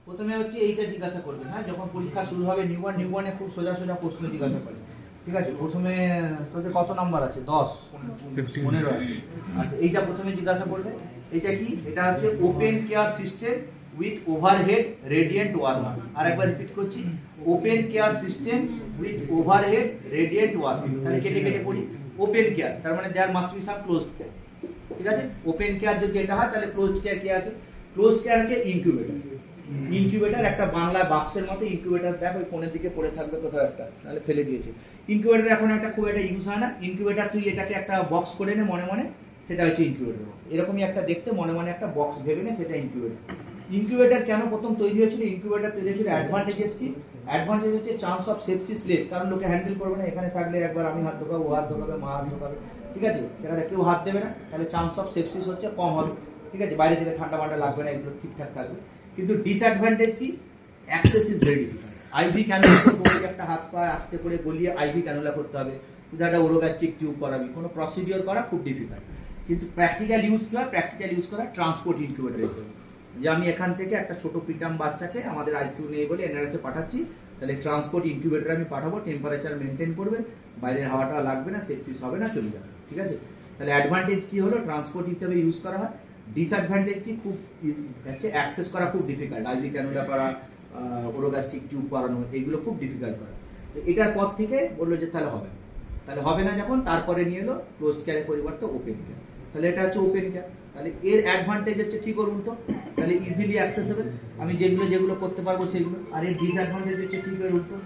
প্রথমে হচ্ছে এইটা জিজ্ঞাসা করবে, হ্যাঁ, যখন পরীক্ষা শুরু হবে নিউবর্নে খুব সোজা সোজা প্রশ্ন জিজ্ঞাসা করে, ঠিক আছে। প্রথমে তোদের কত নাম্বার আছে? 10, 15 আছে। আচ্ছা, এইটা প্রথমে জিজ্ঞাসা করবে। এটা কি? এটা হচ্ছে open care system with overhead radiant warmer. আর একবার রিপিট করছি, open care system with overhead radiant warmer. তাহলে কেটে কেটে পড়ি। ওপেন কেয়ার তার মানে there must be some closed care, ঠিক আছে। ওপেন কেয়ার যদি এটা হয় তাহলে ক্লোজড কেয়ার কি আছে? ক্লোজড কেয়ার হচ্ছে ইনকিউবেটর। ইনকিউবেটর একটা বাংলা বাক্সের মতো ইনকিউবেটর, দেখ ওই কোণের দিকে পড়ে থাকবে কোথাও একটা, তাহলে ফেলে দিয়েছে। ইনকিউবেটর এখন একটা খুব একটা ইউজ হয় না। ইনকিউবেটর তুই এটাকে একটা বক্স করে নে মনে মনে, সেটা হচ্ছে ইনকিউবেটর। এরকমই একটা দেখতে মনে মনে একটা বক্স ভেবে নে, সেটা ইনকিউবেটর। ইনকিউবেটর কেন প্রথম তৈরি হয়েছিল? ইনকিউবেটর তৈরি হয়েছিল অ্যাডভান্টেজেস কি? অ্যাডভান্টেজ হচ্ছে চান্স অফ সেপসিস লেস, কারণ লোকে হ্যান্ডেল করবে না। এখানে থাকলে একবার আমি হাত ঢোকাবো, ও হাত ঢোকাবে, মা হাত ঢোকাবে, ঠিক আছে। এখানে কেউ হাত দেবে না, তাহলে চান্স অফ সেপসিস হচ্ছে কম হবে, ঠিক আছে। বাইরে থেকে ঠান্ডা মান্ডা লাগবে না, এগুলো ঠিকঠাক থাকবে। কিন্তু ডিসঅ্যাডভান্টেজ কি? Access is very difficult. Ivy cannula করতে একটা হাত পা আস্তে করে গলিয়ে আইভি ক্যানুলা করতে হবে, তুই একটা ওরোগ্যাস্ট্রিক টিউব করাবি, কোনো প্রসিডিওর করা খুব ডিফিকাল্ট। কিন্তু প্র্যাকটিক্যাল ইউজ কি হয়? প্র্যাকটিক্যাল ইউজ করা ট্রান্সপোর্ট ইনকিউবেটর হিসেবে, যে আমি এখান থেকে একটা ছোট পিটাম বাচ্চাকে আমাদের আইসিইউ নেই বলে এনআরএস এ পাঠাচ্ছি, তাহলে ট্রান্সপোর্ট ইনকিউবেটর আমি পাঠাবো, টেম্পারেচার মেনটেন করবে, বাইরের হাওয়াটা লাগবে না, সেপসিস হবে না, চলে যাবে, ঠিক আছে। তাহলে অ্যাডভান্টেজ কি হলো? ট্রান্সপোর্ট হিসেবে ইউজ করা হয়। ডিসঅ্যাডভান্টেজ কি? খুব হচ্ছে অ্যাক্সেস করা খুব ডিফিকাল্ট, আইভি ক্যানুলা করা, ওরোগ্যাস্ট্রিক টিউব করানো, এগুলো খুব ডিফিকাল্ট করা। তো এটার পর থেকে বললো যে তাহলে হবে না, তাহলে হবে না যখন, তারপরে নিয়ে এলো ক্লোজড কেয়ারের পরিবর্তে ওপেন কেয়ার। তাহলে এটা হচ্ছে ওপেন কেয়ার। তাহলে এর অ্যাডভান্টেজ হচ্ছে ঠিক ওর উল্টো, তাহলে ইজিলি অ্যাক্সেসেবল, আমি যেগুলো করতে পারবো সেগুলো। আর এর ডিসঅ্যাডভান্টেজ হচ্ছে ঠিক ওর উল্টো,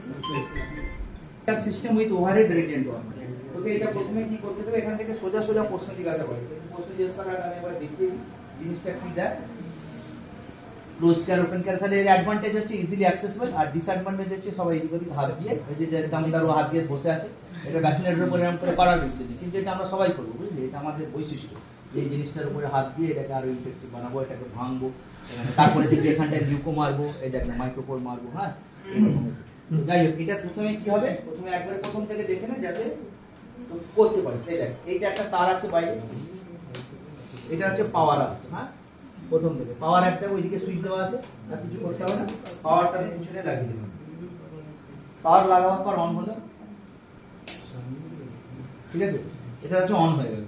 system with overhead radiant warmer. তোকে এটা প্রথমে কি করতে হবে? এখান থেকে সোজা সোজা প্রশ্ন জিজ্ঞাসা করে, প্রশ্ন জিজ্ঞেস করার আগে আমি এবার দেখিয়ে জিনিসটা কি দেয়। ক্লোজড কেয়ার, ওপেন কেয়ার, তাহলে এর অ্যাডভান্টেজ হচ্ছে ইজিলি অ্যাক্সেসেবল, আর ডিসঅ্যাডভান্টেজ হচ্ছে সবাই এদিকে হাত দিয়ে, এই যে দামদার হাত দিয়ে বসে আছে, এটা ব্যাসিনেটের উপরে এরকম করে করার বিষয়, কিন্তু এটা আমরা সবাই করবো, বুঝলি, এটা আমাদের বৈশিষ্ট্য। এই জিনিসটার উপরে হাত দিয়ে এটাকে আরো ইফেক্টিভ বানাবো, এটাকে ভাঙবো, তারপরে দেখবি এখানটায় লিউকো মারবো, এই দেখ না মাইক্রোপোর মারবো, হ্যাঁ। যাই হোক, এটা প্রথমে কি হবে? প্রথমে একবারে প্রথম থেকে দেখে না, যাতে করতে পারি। এই দেখ, এইটা একটা তার আছে বাইরে, এটা হচ্ছে পাওয়ার আসছে, হ্যাঁ, প্রথম থেকে পাওয়ার একটা ওইদিকে সুইচ দেওয়া আছে, আর কিছু করতে হবে না, পাওয়ারটা আমি পিছনে লাগিয়ে দিলাম। পাওয়ার লাগাবার পর অন হলো, ঠিক আছে, এটা হচ্ছে অন হয়ে গেল,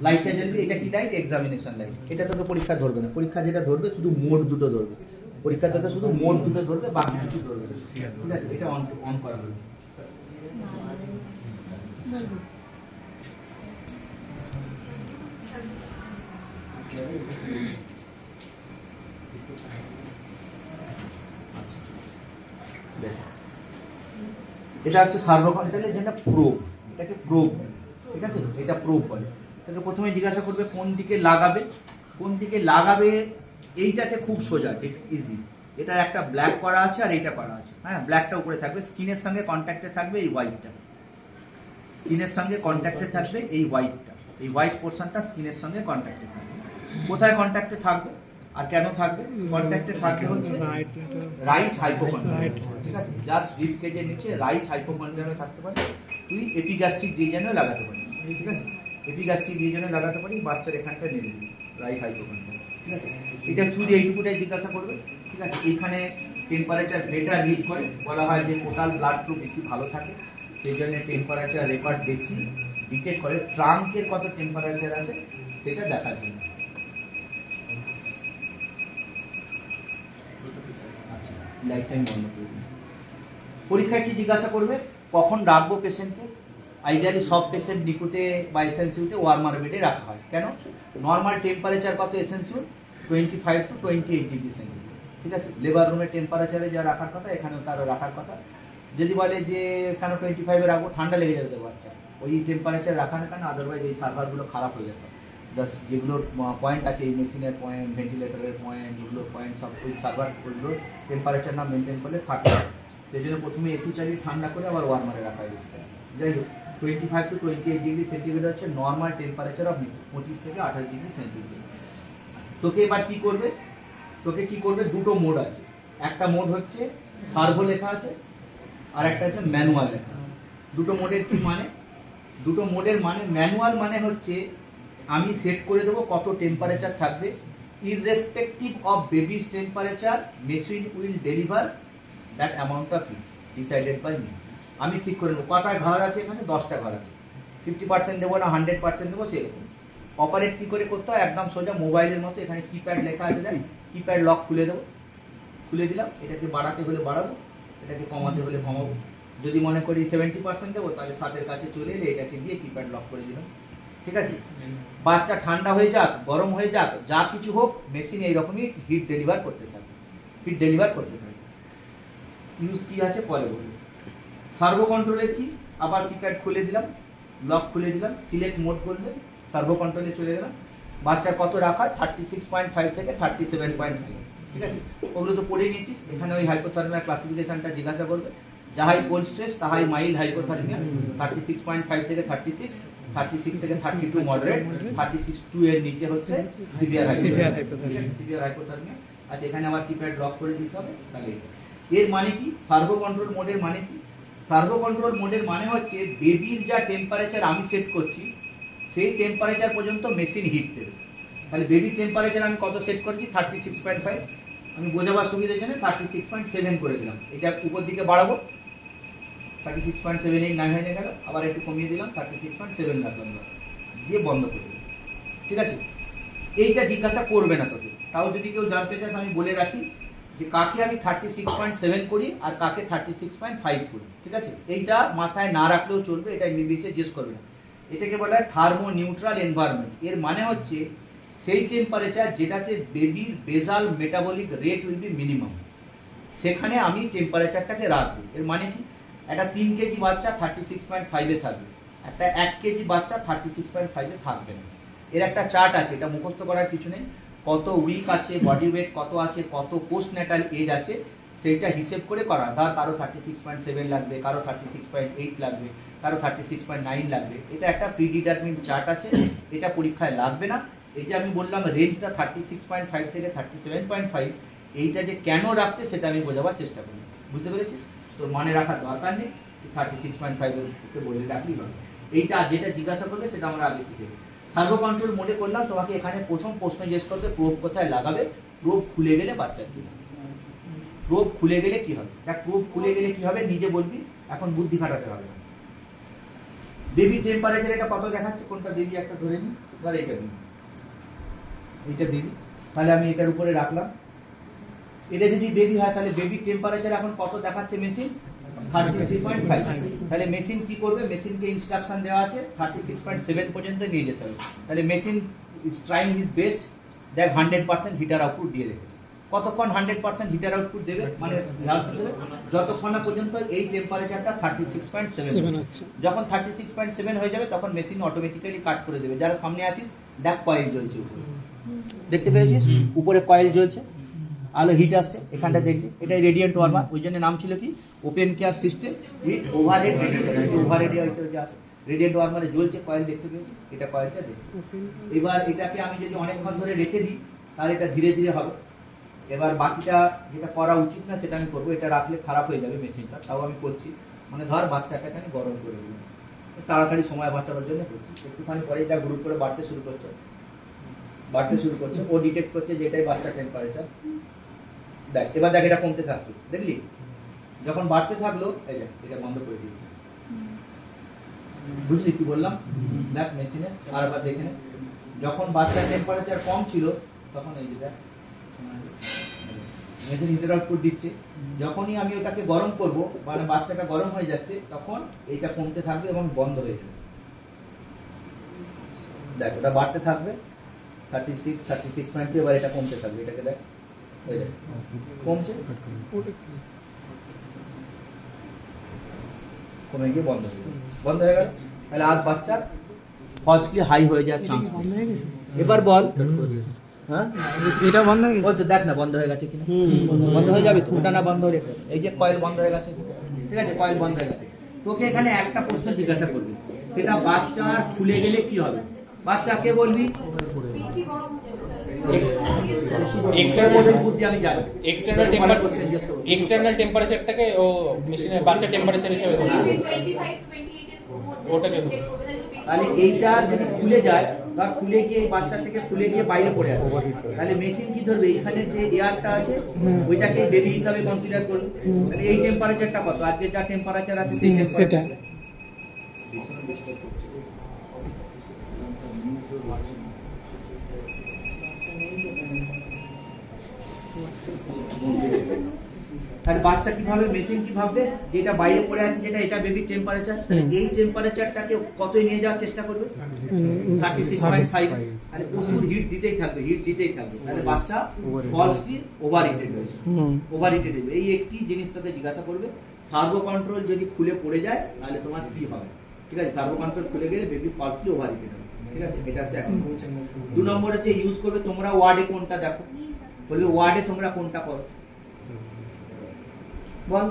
লাইটটা জ্বলবে। এটা কি লাইট? Examination light. এটা তোকে পরীক্ষা ধরবে না, পরীক্ষা যেটা ধরবে শুধু মোড দুটো ধরবে, পরীক্ষা তোকে শুধু মোড দুটো ধরবে, বাকি কিছু ধরবে না, ঠিক আছে। এটা অন করা হলো। এটা হচ্ছে সার্ভো কন্ট্রোলের যেটা প্রোব, এটাকে প্রোব, ঠিক আছে, এটা প্রোব বলে। তাকে প্রথমে জিজ্ঞাসা করবে কোন দিকে লাগাবে, কোন দিকে লাগাবে। এইটাতে খুব সোজা, ইজি। এটা একটা ব্ল্যাক করা আছে আর এইটা করা আছে, হ্যাঁ, ব্ল্যাকটা উপরে থাকবে, স্কিনের সঙ্গে কন্ট্যাক্টে থাকবে এই হোয়াইটটা, স্কিনের সঙ্গে কন্ট্যাক্টে থাকবে এই হোয়াইটটা, এই হোয়াইট পোর্শনটা স্কিনের সঙ্গে কন্ট্যাক্টে থাকবে। কোথায় কন্ট্যাক্টে থাকবে আর কেন থাকবে? কন্ট্যাক্টে থাকবে হচ্ছে রাইট হাইপোকন্ড্রিয়াম, ঠিক আছে, জাস্ট রিব কেজের নিচে রাইট হাইপোকন্ড্রিয়ামে থাকতে পারে। তুই এপিগ্যাস্ট্রিক রিজনে লাগাতে পারিস, ঠিক আছে, এপিগ্যাস্ট্রিক রিজনে লাগাতে পারিস, বাচ্চার এখানটা মেরে দিবি রাইট হাইপোকন্ড্রিয়াম, ঠিক আছে। এটা শুধু এইটুকুটাই জিজ্ঞাসা করবে, ঠিক আছে। এইখানে টেম্পারেচার বেটার রিড করে, বলা হয় যে টোটাল ব্লাড ফ্লো বেশি ভালো থাকে, সেই জন্য টেম্পারেচার রেকর্ড বেশি ডিটেক্ট করে, ট্রাঙ্কের কত টেম্পারেচার আছে সেটা দেখার জন্য। পরীক্ষায় কি জিজ্ঞাসা করবে? কখন রাখবো পেশেন্টকে? আইডিয়ালি সব পেশেন্ট নিকুতে বা এসএনসিউতে ওয়ার্মার বেডে রাখা হয়। কেন? নর্মাল টেম্পারেচার কত এসএনসিউ? 25 to 28 ডিগ্রি সেন্টিগ্রেড, ঠিক আছে। লেবার রুমের টেম্পারেচারে যা রাখার কথা এখানেও তারও রাখার কথা। যদি বলে যে কেন 25-এ রাখবো, ঠান্ডা লেগে যাবে তো বাচ্চা, ওই টেম্পারেচার রাখা না, কেন আদারওয়াইজ এই সার্ভারগুলো খারাপ হয়ে যাবে। যেগুলোর পয়েন্ট আছে, এই মেশিনের পয়েন্ট, ভেন্টিলেটরের পয়েন্ট, যেগুলোর পয়েন্ট, সব ওই সার্ভার ওইগুলোর টেম্পারেচার না মেনটেন করলে থাকে, সেই জন্য প্রথমে এসি চালিয়ে ঠান্ডা করে আবার ওয়ার্মারে রাখা হয় বেশি। যাই হোক, 25 to 28 ডিগ্রি সেন্টিগ্রেড হচ্ছে নর্মাল টেম্পারেচার অফ নিকুট, 25 থেকে 28 ডিগ্রি সেন্টিগ্রেড। তোকে এবার কি করবে? তোকে কি করবে? দুটো মোড আছে, একটা মোড হচ্ছে সার্ভো লেখা আছে, আর একটা হচ্ছে ম্যানুয়াল লেখা আছে। দুটো মোডের কি মানে? দুটো মোডের মানে, ম্যানুয়াল মানে হচ্ছে আমি সেট করে দেবো কত টেম্পারেচার থাকবে irrespective of baby's temperature, machine will deliver that amount of heat decided by me. আমি ঠিক করে নেবো কটা ঘর আছে, এখানে 10টা ঘর আছে, 50% দেবো না 100% দেবো সেরকম। অপারেট কি করে করতে হয়, একদম সোজা মোবাইলের মতো, এখানে কিপ্যাড লেখা আছে, দেখ কিপ্যাড লক খুলে দেবো, খুলে দিলাম, এটাকে বাড়াতে হলে বাড়াবো, এটাকে কমাতে হলে কমাবো। যদি মনে করি 70% দেবো, তাহলে 7-এর কাছে চলে এলে এটাকে দিয়ে কিপ্যাড লক করে দিলাম, ঠিক আছে। বাচ্চা ঠান্ডা হয়ে যাক, গরম হয়ে যাক, যা কিছু হোক, মেশিন এইরকমই হিট ডেলিভার করতে থাকে, হিট ডেলিভার করতে থাকে। ইউজ কি আছে পরে বলবো। সার্ভো কন্ট্রোলের কি, আবার কিপ্যাড খুলে দিলাম, লক খুলে দিলাম, সিলেক্ট মোড করলে সার্ভো কন্ট্রোলে চলে গেলাম। বাচ্চার কত রাখা, 36.5 থেকে 37.5, ঠিক আছে। ওগুলো তো পড়ে নিয়েছিস, এখানে ওই হাইপোথার্মিয়া ক্লাসিফিকেশনটা জিজ্ঞাসা করবে। যাহাই কোল্ড স্ট্রেস তাহাই মাইল্ড হাইপোথার্মিয়া, 36.5 থেকে 36, 36 থেকে 32 মডারেট, 36 এর নিচে হচ্ছে সিভিয়ার হাইপোথার্মিয়া। আচ্ছা, এখানে আবার কিপ্যাড লক করে দিতে হবে। তাহলে এর মানে কি, সার্ভো কন্ট্রোল মোডের মানে কি, সার্ভো কন্ট্রোল মোডের মানে হচ্ছে বেবির যা টেম্পারেচার আমি সেট করছি সেই টেম্পারেচার পর্যন্ত মেশিন হিট দেবে। তাহলে বেবির টেম্পারেচার আমি কত সেট করছি, 36.5, আমি বোঝাবার সুবিধার জন্য 36.7 করে দিলাম। এটা উপর দিকে বাড়াবো, 36.79 হয়ে গেল, আবার একটু কমিয়ে দিলাম, 36.7 রাখলাম, দিয়ে বন্ধ করে দিলাম, ঠিক আছে। এইটা জিজ্ঞাসা করবে না তোকে, তাও যদি কেউ জানতে চাস আমি বলে রাখি যে কাকে আমি 36.7 করি আর কাকে 36.5 করি, ঠিক আছে। এইটা মাথায় না রাখলেও চলবে, এটা এমবিবিএসে জিজ্ঞেস করবে না। এটাকে বলা হয় থার্মো নিউট্রাল এনভায়রনমেন্ট। এর মানে হচ্ছে সেই টেম্পারেচার যেটাতে বেবির বেজাল metabolic rate will be minimum, সেখানে আমি টেম্পারেচারটাকে রাখবো। এর মানে কি, একটা 3 কেজি বাচ্চা 36.5-এ থাকবে, একটা 1 কেজি বাচ্চা 36.5-এ থাকবে না। এর একটা চার্ট আছে, এটা মুখস্থ করার কিছু নেই। কত উইক আছে, বডি ওয়েট কত আছে, কত পোস্ট ন্যাটাল এজ আছে, সেইটা হিসেব করে করা। ধর কারো 36.7 লাগবে, কারো 36.8 লাগবে, কারো 36.9 লাগবে। এটা একটা প্রিডিটারমিন্ড চার্ট আছে, এটা পরীক্ষায় লাগবে না। এই যে আমি বললাম রেঞ্জটা 36.5 থেকে 37.5, এইটা যে কেন রাখছে সেটা আমি বোঝাবার চেষ্টা করি, বুঝতে পেরেছিস? তোর মনে রাখার দরকার নেই, 36.5 বলে রাখলেই হবে। এইটা যেটা জিজ্ঞাসা করবে সেটা আমরা আগে শিখে নেব। সার্ভো কন্ট্রোল মোডে করলাম, তোমাকে এখানে প্রথম প্রশ্ন জিজ্ঞেস করবে প্রোব কোথায় লাগাবে, প্রোব খুলে গেলে বাচ্চার কি হবে, প্রোব খুলে গেলে কি হবে। দেখ প্রোব খুলে গেলে কি হবে নিজে বলবি, এখন বুদ্ধি খাটাতে হবে না। বেবি টেম্পারেচার এটা কত দেখাচ্ছে, কোনটা বেবি একটা ধরে নি, ধর এইটা বেবি, এইটা বেবি, তাহলে আমি এটার উপরে রাখলাম। এটা যদি বেবি হয় তাহলে বেবির টেম্পারেচার এখন কত দেখাচ্ছে মেশিন, 33.5। তাহলে মেশিন কি করবে, মেশিনকে ইনস্ট্রাকশন দেওয়া আছে 36.7 পর্যন্ত নিয়ে যেতে হবে। তাহলে machine is trying his best, দেখ 100% হিটার আউটপুট দিয়ে রেখেছে। কতক্ষণ 100% হিটার আউটপুট দেবে, মানে যতক্ষণ না পর্যন্ত এই টেম্পারেচারটা 36.7 আছে। যখন 36.7 হয়ে যাবে তখন মেশিন অটোমেটিক্যালি কাট করে দেবে। যারা সামনে আছিস দেখ কয়েল জ্বলছে উপরে, দেখতে পেয়েছিস উপরে কয়েল জ্বলছে, আলো হিট আসছে, এখানটা দেখলি এটাই রেডিয়েন্ট ওয়ার্মার। ওই জন্য নাম ছিল কি, open care system with overhead radiator. ওভারহেডে হয়তো যে আছে রেডিয়েন্ট ওয়ার্মারে জ্বলছে, কয়েল দেখতে পেয়েছিস, এটা কয়েলটা দেখছি। এবার এটাকে আমি যদি অনেকক্ষণ ধরে রেখে দিই তাহলে এটা ধীরে ধীরে হবে। এবার বাকিটা যেটা করা উচিত না সেটা আমি করবো, এটা রাখলে খারাপ হয়ে যাবে মেশিনটা, তাও আমি করছি। মানে ধর বাচ্চাটাকে আমি গরম করে দিলাম, তাড়াতাড়ি সময় বাঁচানোর জন্য করছি। একটুখানি পরে যা গ্রুপ করে বাড়তে শুরু করছে, ও ডিটেক্ট করছে যে এটাই বাচ্চা টেম্পারেচার। দেখ এবার দেখ এটা কমতে থাকছে, দেখলি যখন বাড়তে থাকলো এই যে এটা বন্ধ করে দিয়েছে, বুঝলি কি বললাম? দেখ মেশিনে আর একবার দেখে নে, যখন বাচ্চার টেম্পারেচার কম ছিল তখন এই যে দেখ মেশিন হিটার আউটপুট দিচ্ছে। যখনই আমি ওটাকে গরম করব, মানে বাচ্চাটা গরম হয়ে যাচ্ছে, তখন এইটা কমতে থাকবে এবং বন্ধ হয়ে যাবে। দেখ ওটা বাড়তে থাকবে 36, 36.2, এবার এটা কমতে থাকবে, এটাকে দেখ কমছে, কমে গিয়ে বন্ধ হয়ে গেল। তাহলে আজ বাচ্চা ফলসলি হাই হয়ে যাওয়ার চান্স। এবার বল, হ্যাঁ এটা বন্ধ হয়ে গেছে, দেখ না বন্ধ হয়ে গেছে কিনা, বন্ধ হয়ে যাবে তো, ওটা না বন্ধ হয়ে গেছে, এই যে কয়েল বন্ধ হয়ে গেছে, ঠিক আছে, কয়েল বন্ধ হয়ে গেছে। তোকে এখানে একটা প্রশ্ন জিজ্ঞাসা করবে, সেটা বাচ্চার খুলে গেলে কি হবে। বাচ্চাকে বলবি এক্সটার্নাল টেম্পারেচারটাকে ও মেশিনের বাচ্চা টেম্পারেচার হিসেবে ধরে, তাহলে এইটা যদি খুলে যায় ধর খুলে গিয়ে বাচ্চা থেকে খুলে গিয়ে বাইরে পড়ে আছে, তাহলে মেশিন কি ধরবে এখানে যে এয়ারটা আছে ওইটাকে বেবি হিসাবে কনসিডার করবে। তাহলে এই টেম্পারেচারটা কত, আজকে যা টেম্পারেচার আছে সেই টেম্পারেচার। আর বাচ্চা কি ভাবে, মেশিন কি ভাববে, যেটা বাইরে পড়ে আছে যেটা এটা বেবি টেম্পারেচার, এই টেম্পারেচারটাকে কতই নিয়ে যাওয়ার চেষ্টা করবে 36.5। তাহলে প্রচুর হিট দিতেই থাকবে, হিট দিতেই থাকবে, তাহলে বাচ্চা ফলসলি ওভার হিটেড হয়েছে, ওভার হিটেড হবে। এই একটি জিনিস তোকে জিজ্ঞাসা করবে, সার্ভো কন্ট্রোল যদি খুলে পড়ে যায় তাহলে তোমার কি হবে, ঠিক আছে। সার্ভো কন্ট্রোল খুলে গেলে বেবি ফলসলি ওভার হিটেড হবে, ঠিক আছে। এটা হচ্ছে এক নম্বর। 2 নম্বর হচ্ছে ইউজ করবে তোমরা ওয়ার্ডে কোনটা দেখো, বলবে ওয়ার্ডে তোমরা কোনটা করো বল,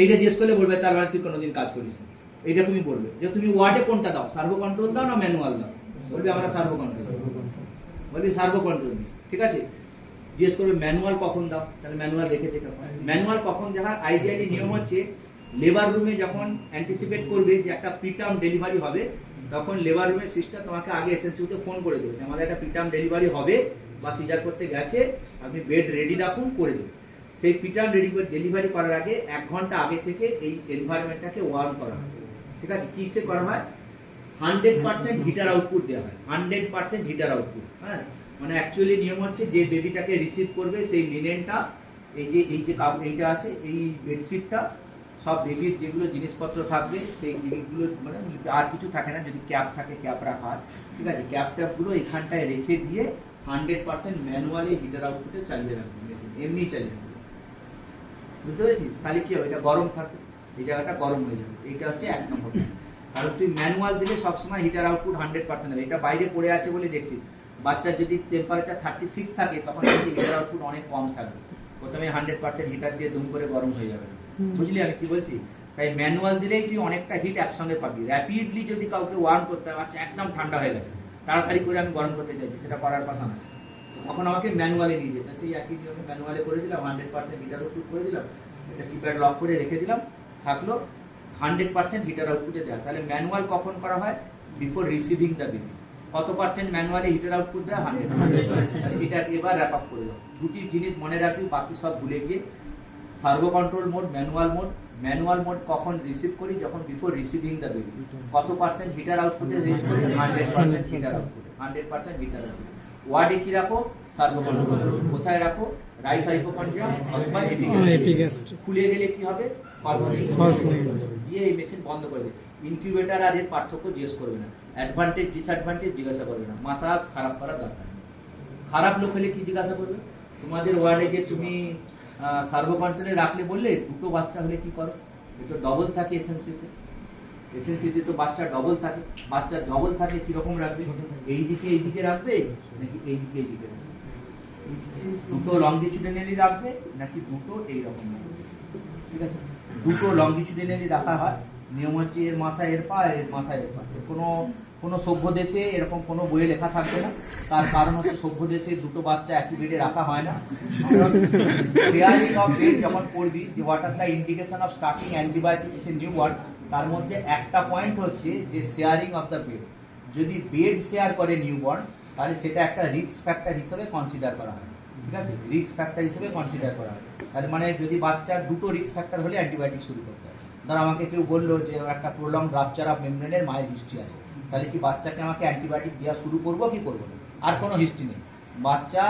এইটা জিজ্ঞেস করলে বলবে তার মানে তুই কোনোদিন কাজ করিস না। এইটা তুমি বলবে যে তুমি ওয়ার্ডে কোনটা দাও, সার্ভো কন্ট্রোল দাও না ম্যানুয়াল দাও, বলবে আমরা সার্ভো কন্ট্রোল, বলবি সার্ভো কন্ট্রোল, ঠিক আছে। জিজ্ঞেস করবে ম্যানুয়াল কখন দাও, তাহলে ম্যানুয়াল রেখেছে কখন, ম্যানুয়াল কখন, যাহা আইডিয়ালি নিয়ম হচ্ছে লেবার রুমে যখন অ্যান্টিসিপেট করবে যে একটা প্রিটার্ম ডেলিভারি হবে, তখন লেবার রুমের সিস্টার তোমাকে আগে এসএনসিতে ফোন করে দেবে যে আমাদের একটা প্রিটার্ম ডেলিভারি হবে বা সিজার করতে গেছে, আপনি বেড রেডি রাখুন, করে দেবে। সেই প্রিটার্ম ডেলিভারি করার আগে 1 ঘন্টা আগে থেকে এই এনভায়রনমেন্টটাকে ওয়ার্ম করা হয়, ঠিক আছে। কিসে করা হয়, 100% হিটার আউটপুট দেওয়া হয়, 100% হিটার আউটপুট। হ্যাঁ, মানে অ্যাকচুয়ালি নিয়ম হচ্ছে যে বেবিটাকে রিসিভ করবে সেই লিনেনটা, এই যে এইটা আছে, এই বেডশিটটা, সব বেবির যেগুলো জিনিসপত্র থাকবে সেই জিনিসগুলো, মানে আর কিছু থাকে না, যদি ক্যাপ থাকে ক্যাপ রাখা হয়, ঠিক আছে। ক্যাপ ট্যাপগুলো এখানটায় রেখে দিয়ে 100% ম্যানুয়ালি হিটার আউটপুটে চালিয়ে রাখবে, এমনি চালিয়ে রাখবে, বুঝতে পেরেছিস। তাহলে কি হবে, এটা গরম থাকবে, এই জায়গাটা গরম হয়ে যাবে। এইটা হচ্ছে 1 নম্বর। কারণ তুই ম্যানুয়াল দিলে সবসময় হিটার আউটপুট 100% হবে। এটা বাইরে পড়ে আছে বলে দেখছিস, বাচ্চার যদি টেম্পারেচার 36 থাকে তখন কিন্তু হিটার আউটপুট অনেক কম থাকবে, প্রথমে 100% হিটার দিয়ে দুম করে গরম হয়ে যাবে, বুঝলি আমি কি বলছি। তাই ম্যানুয়াল দিলেই তুই অনেকটা হিট একসঙ্গে পাবি। র্যাপিডলি যদি কাউকে ওয়ার্ম করতে হয়, বাচ্চা একদম ঠান্ডা হয়ে গেছে, তাড়াতাড়ি করে আমি গরম করতে চাইছি, সেটা করার কথা না, তখন আমাকে ম্যানুয়ালে নিয়ে যেতে, সেই একই নিয়মে ম্যানুয়ালে করে দিলাম, 100% হিটার আউটপুট করে দিলাম, এটা কিপ্যাড লক করে রেখে দিলাম, থাকলো 100% হিটার আউটপুটে দেওয়া। তাহলে ম্যানুয়াল কখন করা হয়, বিফোর রিসিভিং দ্য বেবি। কত পার্সেন্ট ম্যানুয়ালি হিটার আউটপুট দেওয়া, 100%। এটা এবার র্যাপ আপ করে দাও, দুটি জিনিস মনে রাখবি, বাকি সব ভুলে গিয়ে। Servo control mode, manual mode. Manual mode কখন রিসিভ করি, যখন বিফোর রিসিভিং দ্য বেবি। কত পার্সেন্ট হিটার আউটপুটে রিসিভ করি, 100% হিটার আউটপুট, 100% হিটার আউটপুট। ওয়ার্ডে কি রাখো, সার্ভো কন্ট্রোল। কোথায় রাখো, রাইট হাইপোকন্ড্রিয়াম অথবা এপিগ্যাস্ট্রিক। খুলে গেলে কি হবে, ফলস দিয়ে এই মেশিন বন্ধ করে দেবে। ইনকিউবেটর আর এর পার্থক্য জিজ্ঞেস করবে না, অ্যাডভান্টেজ ডিসঅ্যাডভান্টেজ জিজ্ঞাসা করবে না, মাথা খারাপ করার দরকার নেই। খারাপ লোক হলে কি জিজ্ঞাসা করবে, তোমাদের ওয়ার্ডে যে তুমি সার্ভো কন্ট্রোলে রাখলে বললে 2টো বাচ্চা হলে কি করো, এ তো ডবল থাকে এসএনসিতে, এসএনসিতে তো বাচ্চা ডবল থাকে, বাচ্চা ডবল থাকে কিরকম রাখবে, এইদিকে রাখবে নাকি এইদিকে রাখবে, দুটো লংগিচুডিনালি রাখবে নাকি দুটো এইরকম রাখবে, ঠিক আছে। দুটো লংগিচুডিনালি রাখা হয়, নিয়ম হচ্ছে এর মাথা এর পা, এর মাথা এর পা। কোনো সভ্য দেশে এরকম কোনো বইয়ে লেখা থাকবে না, তার কারণ হচ্ছে সভ্য দেশে দুটো বাচ্চা একই বেডে রাখা হয় না। শেয়ারিং অফ বেড যখন পড়বি, যে what are the indication of starting antibiotics in new born, তার মধ্যে একটা পয়েন্ট হচ্ছে যে শেয়ারিং অফ দ্য বেড। যদি বেড শেয়ার করে নিউ বর্ন, তাহলে সেটা একটা রিস্ক ফ্যাক্টর হিসেবে কনসিডার করা হয়, ঠিক আছে, রিস্ক ফ্যাক্টর হিসেবে কনসিডার করা হয়। তার মানে যদি বাচ্চার দুটো রিস্ক ফ্যাক্টর হলে অ্যান্টিবায়োটিক শুরু করতে হয়। ধর আমাকে কেউ বললো যে একটা প্রলং রাপচার অফ মেমব্রেনের মায়ের হিস্ট্রি আছে, তাহলে কি বাচ্চাকে আমাকে অ্যান্টিবায়োটিক দেওয়া শুরু করবো কি করবো না, আর কোনো হিস্ট্রি নেই, বাচ্চা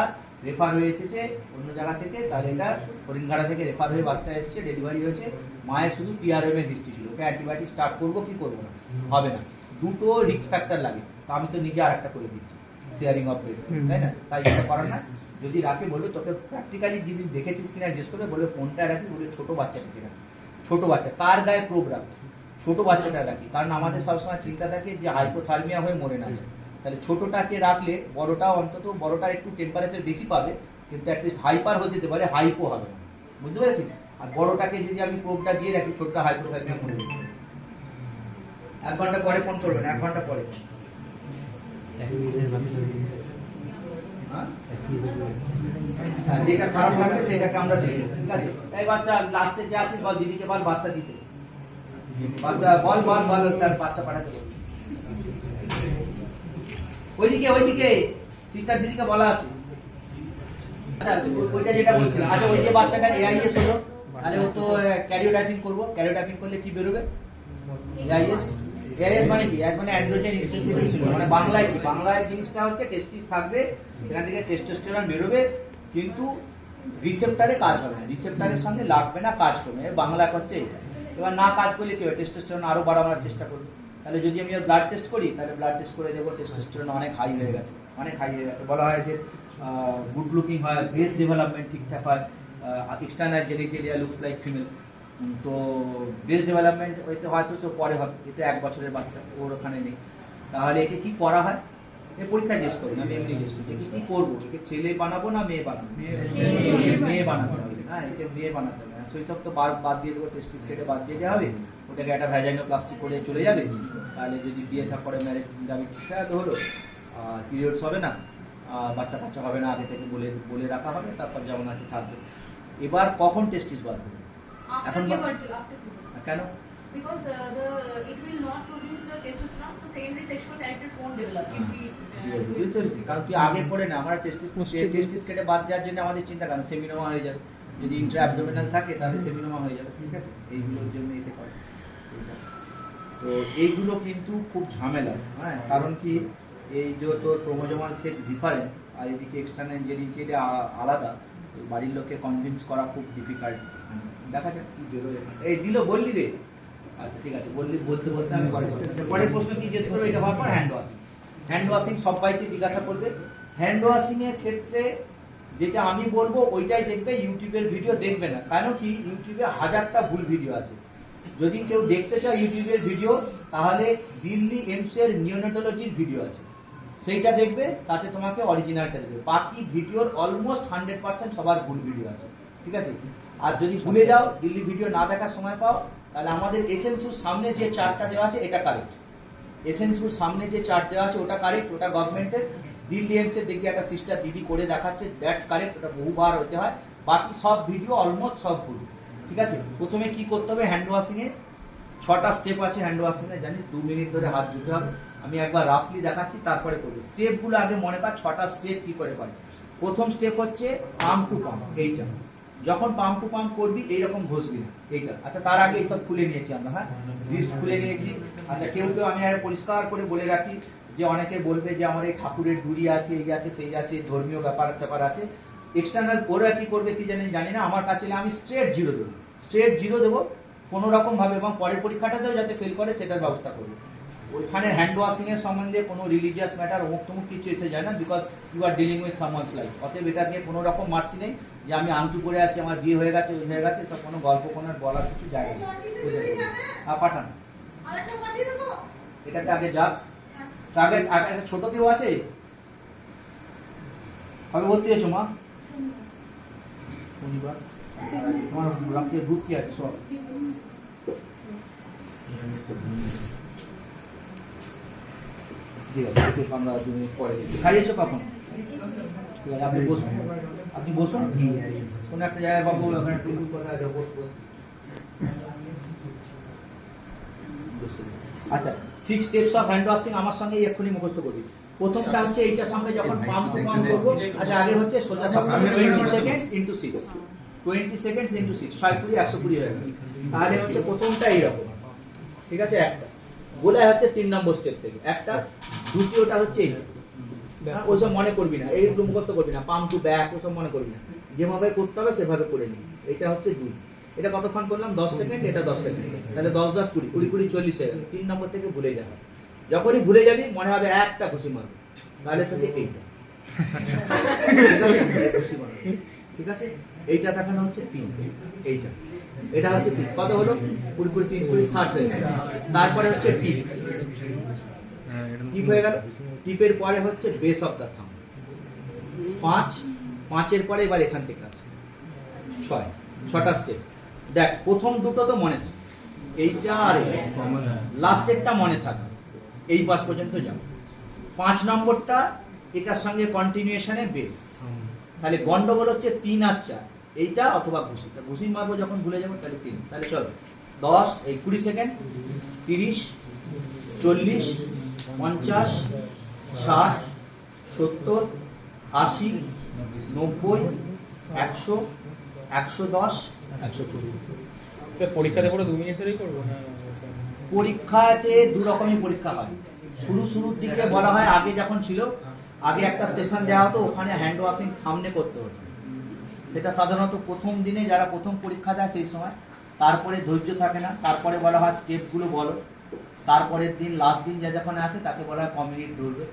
রেফার হয়ে এসেছে অন্য জায়গা থেকে, তাহলে এটা হরিণঘাটা থেকে রেফার হয়ে বাচ্চা এসেছে, ডেলিভারি হয়েছে, মায়ের শুধু পিআরএম এর হিস্ট্রি ছিল, ওকে অ্যান্টিবায়োটিক স্টার্ট করবো কি করবো না, হবে না, দুটো রিস্ক ফ্যাক্টর লাগে। তো আমি তো নিজে আর একটা করে দিচ্ছি, শেয়ারিং অফ বেড, তাই না, তাই এটা করার না। যদি রাখে বলবে তোকে প্র্যাকটিক্যালি জিনিস দেখেছিস কিনা জিজ্ঞেস করবে, বলবে কোনটা রাখি, বলে ছোট বাচ্চাটাকে রাখি। ছোট বাচ্চা কার গায়ে প্রোব রাখবে, ছোট বাচ্চাটা রাখি, কারণ আমাদের সবসময় চিন্তা থাকে যে হাইপোথার্মিয়া হয়ে মরে না যায়। তাহলে ছোটটাকে রাখলে বড়টাও অন্তত, বড়টার একটু টেম্পারেচার বেশি পাবে, কিন্তু অ্যাটলিস্ট হাইপার হতে যেতে পারে, হাইপো হবে না, বুঝতে পেরেছিস। আর বড়টাকে যদি আমি প্রোবটা দিয়ে রাখি, ছোটটা হাইপোথার্মিয়া মরে যাবে। 1 ঘন্টা পরে ফোন করবেন, 1 ঘন্টা পরে। যেটা খারাপ লাগবে সেটাকে আমরা দেখবো, ঠিক আছে। এই বাচ্চা লাস্টে যে আছে বল দিদিকে, বল বাচ্চা দিতে, বাচ্চা বল তার বাচ্চা পাঠাতে বল। ওইদিকে সিস্টার দিদিকে বলা আছে। আচ্ছা ওইটা যেটা বলছিলাম, আচ্ছা ওই যে বাচ্চাটা এআইএস হলো, তাহলে ও তো ক্যারিওটাইপিং করবো, ক্যারিওটাইপিং করলে কি বেরোবে? এআইএস। এআইএস মানে কি? মানে অ্যান্ড্রোজেন ইনসেন্সিটিভ। মানে বাংলায় কি? বাংলায় জিনিসটা হচ্ছে টেস্টিস থাকবে, সেখান থেকে টেস্টোস্টেরন বেরোবে, কিন্তু রিসেপ্টারে কাজ হবে না, রিসেপ্টারের সঙ্গে লাগবে না, কাজ করবে। বাংলা হচ্ছে এবার না কাজ করলে কি হবে? টেস্টোস্টেরন আরো বাড়ানোর চেষ্টা করবে। তাহলে যদি আমি ব্লাড টেস্ট করি, তাহলে ব্লাড টেস্ট করে দেখবো টেস্টোস্টেরন অনেক হাই হয়ে গেছে, অনেক হাই হয়ে গেছে। বলা হয় যে গুড লুকিং হয়, ব্রেস্ট ডেভেলপমেন্ট ঠিকঠাক হয়, external genitalia looks like female. তো ব্রেস্ট ডেভেলপমেন্ট হয়তো হয়তো তো পরে হবে, এটা 1 বছরের বাচ্চা, ওর ওখানে নেই। তাহলে একে কি করা হয়? এ পরীক্ষা টেস্ট করি, আমি এমনি টেস্ট করি। একে কি করবো? একে ছেলে বানাবো না মেয়ে বানাবো? মেয়ে বানাতে হবে। হ্যাঁ, একে মেয়ে বানাতে হবে। শৈশব তো বাদ দিয়ে দেবো, টেস্টিস কেটে বাদ দিয়ে দেওয়া হবে, ওটাকে একটা ভ্যাজাইনোপ্লাস্টি করে চলে যাবে। তাহলে যদি বিয়ে থাকার পরে ম্যারেজ যাবে, তো হলো, পিরিয়ডস হবে না, বাচ্চা কাচ্চা হবে না, আগে থেকে বলে রাখা হবে, তারপর যেমন আছে থাকবে। এবার কখন টেস্টিস বাদ দেবে? এখন কেন? Because it will not produce the testosterone, so secondary sexual characters won't develop if we বুঝতে পেরেছি। কারণ কি আগে পরে না, আমরা টেস্টিস কেটে বাদ দেওয়ার জন্য আমাদের চিন্তা কেন? সেমিনোমা হয়ে যাবে, যদি ইন্ট্রা অ্যাবডোমিনাল থাকে তাহলে সেমিনোমা হয়ে যাবে, ঠিক আছে? এইগুলোর জন্য এতে করে। তো এইগুলো কিন্তু খুব ঝামেলা, হ্যাঁ। কারণ কি, এই যে তোর ক্রোমোজোমাল সেক্স ডিফারেন্ট, আর এদিকে এক্সটার্নাল জেনিটেলিয়া আলাদা, বাড়ির লোককে কনভিন্স করা খুব ডিফিকাল্ট। দেখা যাক কি বেরোয়। এই দিল বললি রে? আচ্ছা ঠিক আছে, বলতে আমি পরের প্রশ্ন কি জিজ্ঞেস করবো? এটা হওয়ার পর হ্যান্ড ওয়াশিং। হ্যান্ড ওয়াশিং সবাইকে জিজ্ঞাসা করবে। হ্যান্ড ওয়াশিং এর ক্ষেত্রে যেটা আমি বলবো ওইটাই দেখবে, ইউটিউবের ভিডিও দেখবে না। কেন কি? ইউটিউবে 1000টা ভুল ভিডিও আছে। যদি কেউ দেখতে চাও ইউটিউবের ভিডিও, তাহলে দিল্লি এমস এর নিওনেটোলজির ভিডিও আছে, সেইটা দেখবে, তাতে তোমাকে অরিজিনালটা দেবে। বাকি ভিডিওর অলমোস্ট 100% সবার ভুল ভিডিও আছে, ঠিক আছে? আর যদি ভুলে যাও, দিল্লি ভিডিও না দেখার সময় পাও, তাহলে আমাদের এসএনসির সামনে যে চার্টটা দেওয়া আছে এটা কারেক্ট। এসএনসির সামনে যে চার্ট দেওয়া আছে ওটা কারেক্ট, ওটা গভর্নমেন্টের। দিল্লি এমস এর দেখবি একটা সিস্টার দিদি করে দেখাচ্ছে, দ্যাটস কারেক্ট, ওটা বহুবার হতে হয়। বাকি সব ভিডিও অলমোস্ট সব ভুল, ঠিক আছে? প্রথমে কি করতে হবে? হ্যান্ড ওয়াশিং এ 6টা স্টেপ আছে। হ্যান্ড ওয়াশিং এ জানিস 2 মিনিট ধরে হাত ধুতে হবে। আমি একবার রাফলি দেখাচ্ছি, তারপরে করবি। স্টেপগুলো আগে মনে কর, 6টা স্টেপ কি করে করে। প্রথম স্টেপ হচ্ছে পাম্প টু পাম্প। এইটা যখন পাম্প টু পাম্প করবি এইরকম ঘষবি না, এইটা। আচ্ছা, তার আগে এইসব খুলে নিয়েছি আমরা, হ্যাঁ, লিস্ট খুলে নিয়েছি। আচ্ছা, কেউ আমি আর পরিষ্কার করে বলে রাখি যে অনেকে বলবে যে আমার এই ঠাকুরের ডুরি আছে, এই আছে, সেই আছে, ধর্মীয় ব্যাপার আছে। এক্সটার্নাল ওরা কি করবে কি জানি না, আমার কাছে আমি স্ট্রেট জিরো দেবো কোনো রকম ভাবে, এবং পরের পরীক্ষাটাতেও যাতে ফেল করে সেটার ব্যবস্থা করবো। ওইখানে হ্যান্ড ওয়াশিং এর সম্বন্ধে কোনো রিলিজিয়াস ম্যাটার অমুক তমুক কিছু এসে যায় না, because you are dealing with someone's life. অতএব এটা নিয়ে কোনো রকম মার্সি নেই যে আমি আংটু করে আছি, আমার বিয়ে হয়ে গেছে, ওই হয়ে গেছে, সব কোনো গল্প কোনার বলার কিছু জায়গা নেই। পাঠান, এটাতে আগে যাক। আগে একটা ছোট কেউ আছে? কবে ভর্তি হয়েছো মা? শনিবার। তোমার রক্তের গ্রুপ কি আছে? সব ঠিক আছে, আমরা 2 মিনিট পরে খাইয়েছো কখন? ঠিক আছে, আপনি বসুন কোনো একটা জায়গায় বাবু, ওখানে টুকু কথা আছে, আচ্ছা, 6 স্টেপস অফ হ্যান্ড ওয়াশিং আমার সঙ্গে এক্ষুনি মুখস্থ করবি। প্রথমটা হচ্ছে এইটার সঙ্গে যখন পাম্প টু পাম্প করবো, আচ্ছা আগে হচ্ছে সোজা 20 সেকেন্ডস ইনটু 6, 20 সেকেন্ডস ইনটু 6, 620 120 হয়ে গেল। তাহলে হচ্ছে প্রথমটা এইরকম, ঠিক আছে? একটা বলে হচ্ছে 3 নম্বর স্টেপ থেকে একটা, দ্বিতীয়টা হচ্ছে এইটা, ওইসব মনে করবি না, এইগুলো মুখস্থ করবি না, পাম্প টু ব্যাক ওসব মনে করবি না, যেভাবে করতে হবে সেভাবে করে নিবি। এটা হচ্ছে 2। এটা কতক্ষণ করলাম? 10 সেকেন্ড, এটা 10 সেকেন্ড, তাহলে 10 10 20 20 20 40 হয়ে গেল। 3 নম্বর থেকে ভুলে যাবে, যখনই ভুলে যাবি মনে হবে একটা ঘুষি মারবে, তাহলে তোকে এইটা ঘুষি মারবে, ঠিক আছে? এইটা দেখানো হচ্ছে 3, এইটা, এটা হচ্ছে 3। কত হলো? 20 20 3 20 60 হয়ে গেল। তারপরে হচ্ছে টিপ, টিপ হয়ে গেল। টিপের পরে হচ্ছে বেস অফ দ্য থাম্ব, 5 এর পরে এবার এখান থেকে আছে 6, 6টা স্টেপ। দেখ, প্রথম দুটো তো মনে থাকে, এইটা আর লাস্টেরটা মনে থাকে, এই পাশ পর্যন্ত যাও। 5 নম্বরটা এটার সঙ্গে কন্টিনিউশনে বেস। তাহলে গন্ডগোল হচ্ছে 3 আর 4, এইটা অথবা ঘুষি। ঘুষি মারবো যখন ভুলে যাবো, তাহলে 3। তাহলে চলো 10 20 সেকেন্ড, 30 40 50 60, 70, 80, 90, 100, 110, 120। স্যার পরীক্ষাতে পুরো 2 মিনিট ধরেই করবো না? পরীক্ষাতে দু রকমই পরীক্ষা হয়। শুরুর দিকে বলা হয়, আগে যখন ছিল, আগে একটা স্টেশন দেওয়া হতো, ওখানে হ্যান্ড ওয়াশিং সামনে করতে হতো। সেটা সাধারণত প্রথম দিনে যারা প্রথম পরীক্ষা দেয় সেই সময়, তারপরে ধৈর্য থাকে না, তারপরে বলা হয় স্টেপগুলো বলো, তারপরের দিন লাস্ট দিন যে যখন আসে তাকে বলা হয় কমিউনিট ধরবে,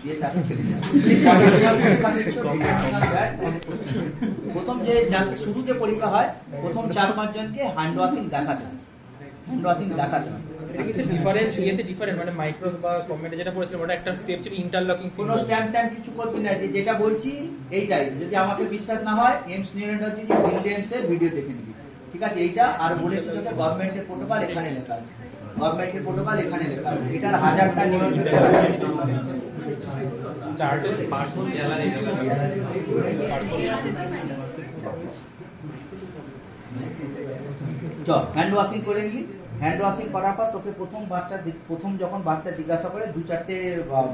দিয়ে তাকে ছেড়ে দেয়। প্রথম যে শুরুতে পরীক্ষা হয়, প্রথম 4-5 জনকে হ্যান্ড ওয়াশিং দেখাতে হয়, হ্যান্ড ওয়াশিং দেখাতে হয়। এটা কি স্যার ডিফারেন্ট মানে মাইক্রো বা কমেন্টে যেটা পড়েছিলাম ওটা একটা স্টেপ ছিল ইন্টারলকিং, কোনো স্ট্যাম্প কিছু করবি না, যেটা বলছি এইটাই। যদি আমাকে বিশ্বাস না হয়, এমস নিউরোলজি এর ভিডিও দেখে নিবি, ঠিক আছে? এইটা আর বলেছি তোকে গভর্নমেন্টের প্রোটোকল এখানে লেখা আছে, গভর্নমেন্টের প্রোটোকল এখানে লেখা আছে। এটার 1000টা নিয়ম চার্টের হ্যান্ড ওয়াশিং করে নিলি। হ্যান্ড ওয়াশিং করার পর তোকে প্রথম যখন বাচ্চা জিজ্ঞাসা করে 2-4টে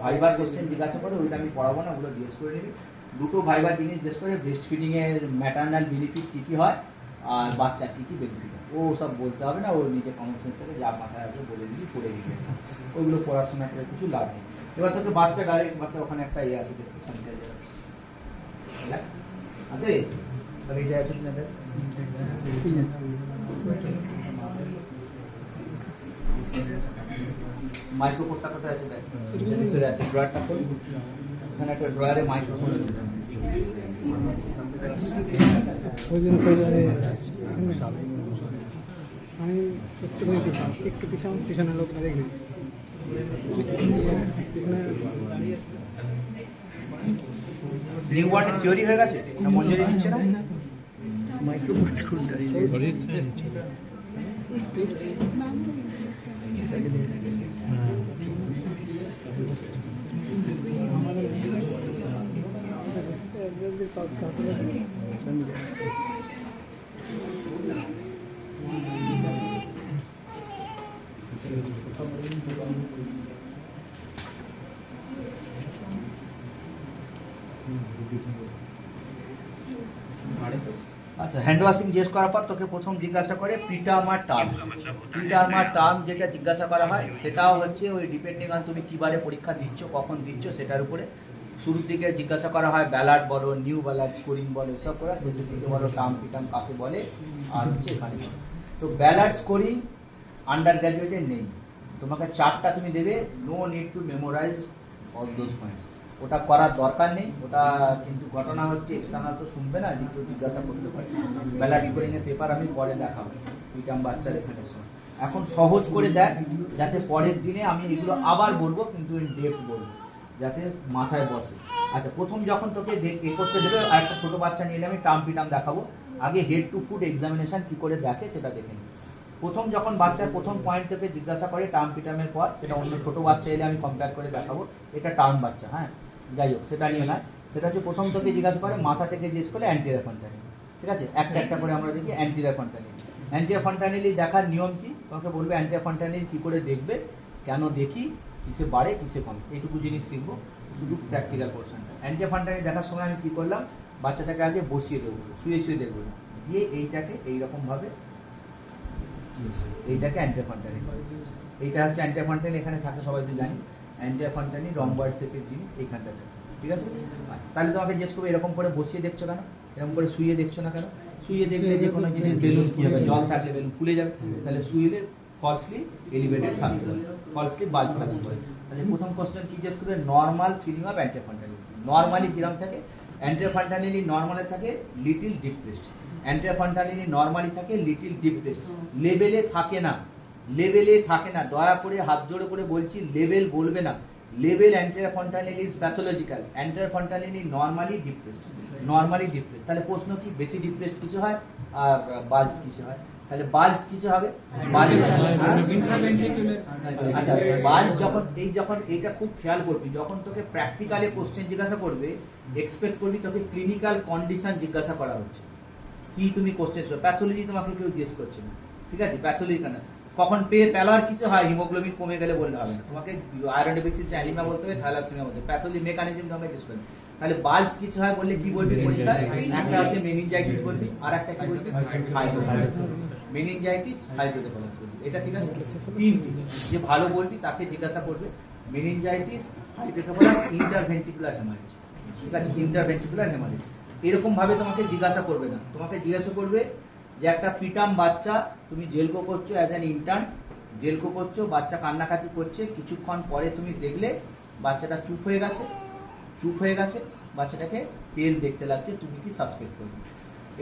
ভাইবার কোশ্চেন জিজ্ঞাসা করে, ওইটা আমি পড়াবো না, ওগুলো জিজ্ঞেস করে নিবি। দুটো ভাইবার জিনিস জিজ্ঞেস করে, ব্রেস্ট ফিডিং এর ম্যাটারনাল বেনিফিট কী কী হয় আর বাচ্চার কী কী বেনিফিট হয়, ও সব বলতে হবে না, ও নিজে কমন সেন্স থেকে যা মাথায় আসবে বলে দিবি, পড়ে দিবি। ওইগুলো পড়াশোনা করে কিছু লাভ নেই। এবার তোকে ডাইরেক্ট বাচ্চা ওখানে একটা ইয়ে আছে, দেখতে স্যানিটাইজার আছে, আছে তাহলে এটা আছে কিনা দেখ। মাইক্রোফোনটা কোথায় আছে দেখ, ভিতরে আছে, ড্রয়ারটা খোল, এখানে একটা ড্রয়ারে মাইক্রোফোন আছে। একটু পিছনে লোক দেখবি নিউ ওয়ার্ডের থিওরি হয়ে গেছে না, মঞ্জুরি দিচ্ছে না? মাইক্রোফোনটা খুলতে আচ্ছা, হ্যান্ড ওয়াশিং জিজ্ঞেস করার পর তোকে প্রথম জিজ্ঞাসা করে প্রিটার্ম আর টার্ম। প্রিটার্ম আর টার্ম যেটা জিজ্ঞাসা করা হয়, সেটাও হচ্ছে ওই ডিপেন্ডিং অন তুমি কিবারে পরীক্ষা দিচ্ছ, কখন দিচ্ছ সেটার উপরে। শুরুর দিকে জিজ্ঞাসা করা হয় ব্যালাট বলো, নিউ ব্যালাট, স্কোরিং বলো, এসব করা। শেষের দিকে বলো টার্ম প্রিটার্ম কাকে বলে, আর হচ্ছে এখানে। তো ব্যালাট স্কোরিং আন্ডার গ্র্যাজুয়েটে নেই, তোমাকে 4টা তুমি দেবে, no need to memorize all those points, ওটা করার দরকার নেই। ওটা কিন্তু ঘটনা হচ্ছে এক্সটার্নাল তো শুনবে না, দ্বিতীয় জিজ্ঞাসা করতে পারে। ব্যালাট স্কোরিং এর পেপার আমি পরে দেখাবো, প্রিটার্ম বাচ্চার এখানে শোন। এখন সহজ করে দেখ, যাতে পরের দিনে আমি এগুলো আবার বলবো, কিন্তু ইন ডেপথ বলবো, যাতে মাথায় বসে। আচ্ছা, প্রথম যখন তোকে এ করতে দেবে, আর একটা ছোটো বাচ্চা নিয়ে আমি টার্ম প্রিটার্ম দেখাবো। আগে হেড টু ফুট এক্সামিনেশন কী করে দেখে সেটা দেখে নিই। প্রথম যখন বাচ্চার প্রথম পয়েন্ট থেকে জিজ্ঞাসা করে টার্ম প্রিটার্মের পর, সেটা অন্য ছোটো বাচ্চা এলে আমি কম্পেয়ার করে দেখাবো। এটা টার্ম বাচ্চা, হ্যাঁ, যাই হোক, সেটা নিয়ে না। সেটা হচ্ছে প্রথম তোকে জিজ্ঞাসা করে, মাথা থেকে জিজ্ঞেস করলে অ্যান্টিরিয়র ফন্টানিল, ঠিক আছে? একটা একটা করে আমরা দেখি অ্যান্টিরিয়র ফন্টানিল। অ্যান্টিরিয়র ফন্টানিল দেখার নিয়ম কি, তোমাকে বলবে অ্যান্টিরিয়র ফন্টানিল কী করে দেখবে, কেন দেখি, কিসে বাড়ে কিসে কমে, এইটুকু জিনিস শিখবো, শুধু প্র্যাকটিক্যাল পোর্শনটা। অ্যান্টিরিয়র ফন্টানিল দেখার সময় আমি কী করলাম, বাচ্চাটাকে আগে বসিয়ে দেবো, শুয়ে দেখবো না, দিয়ে এইটাকে এইরকমভাবে, এইটাকে অ্যান্টিরিয়র ফন্টানিল, এইটা হচ্ছে অ্যান্টিরিয়র ফন্টানিল। এখানে থাকে সবাই তো জানি, অ্যান্টিরিয়র ফন্টানিল রম্বয়েড শেপের জিনিস এইখানটাতে, ঠিক আছে? তাহলে তোমাকে জিজ্ঞেস করবো এরকম করে বসিয়ে দেখছো কেন, এরকম করে শুয়ে দেখছো না কেন? শুয়ে দেখলে যে কোনো জিনিস বেলুন কী হবে, জল থাকলে বেলুন ফুলে যাবে, তাহলে শুইলে ফলসলি এলিভেটেড থাকতে হবে, ফলসলি বাল্জ থাকতে হবে। তাহলে প্রথম কোশ্চেন কি জিজ্ঞেস করবে, normal feeling of anterior fontanelle. Normally কিরম থাকে, অ্যান্টিরিয়র ফন্টানিল নর্মালে থাকে little depressed, anterior fontanelle normally থাকে লিটিল ডিপ্রেসড, লেভেলে থাকে না, লেভেলে থাকে না। দয়া করে হাত জোড়ে করে বলছি, লেভেল বলবে না। Level anterior fontanelle is pathological, anterior fontanelle normally depressed, normally depressed. তাহলে প্রশ্ন কি, বেশি ডিপ্রেসড কিছু হয় আর বাল্জড কিছু হয়? তাহলে বাল্জড কিছু হবে, আচ্ছা, বাল্জ যখন এইটা খুব খেয়াল করবি, যখন তোকে প্র্যাকটিক্যালে কোশ্চেন জিজ্ঞাসা করবে, এক্সপেক্ট করবি তোকে ক্লিনিক্যাল কন্ডিশন জিজ্ঞাসা করা হচ্ছে, কি তুমি কোশ্চেন, প্যাথোলজি তোমাকে কেউ জিজ্ঞেস করছে না, ঠিক আছে? প্যাথোলজি কেন, কখন প্যালার কিছু হয় হিমোগ্লোবিন কমে গেলে বললে হবে না, তোমাকে আয়রন ডেফিসিয়েন্সি অ্যানিমিয়া বলতে হবে, থ্যালাসেমিয়া বলতে হবে, প্যাথোলজি মেকানিজম তোমাকে জিজ্ঞেস করবে। তাহলে বাল্বস কিছু হয় বললে কি বলবি পরীক্ষায়? একটা হচ্ছে মেনিনজাইটিস বলবি, আর একটা কি বলবি? মেনিনজাইটিস হাইড্রোকেফালাস বলবি। এটা ঠিক আছে? তিনটি যে ভালো বলবি তাকে জিজ্ঞাসা করবে, মেনিনজাইটিস, হাইড্রোকেফালাস, ইন্টারভেন্ট্রিকুলার হেমারেজ। ঠিক আছে, ইন্টারভেন্ট্রিকুলার হেমারেজ। এরকম ভাবে তোমাকে জিজ্ঞাসা করবে না, তোমাকে জিজ্ঞাসা করবে যে একটা প্রিটার্ম বাচ্চা তুমি জেলকো করছো অ্যাজ অ্যান ইন্টার্ন, জেলকো করছো, বাচ্চা কান্নাকাটি করছে, কিছুক্ষণ পরে তুমি দেখলে বাচ্চাটা চুপ হয়ে গেছে, বাচ্চাটাকে পেল দেখতে লাগছে, তুমি কি সাসপেক্ট করবে?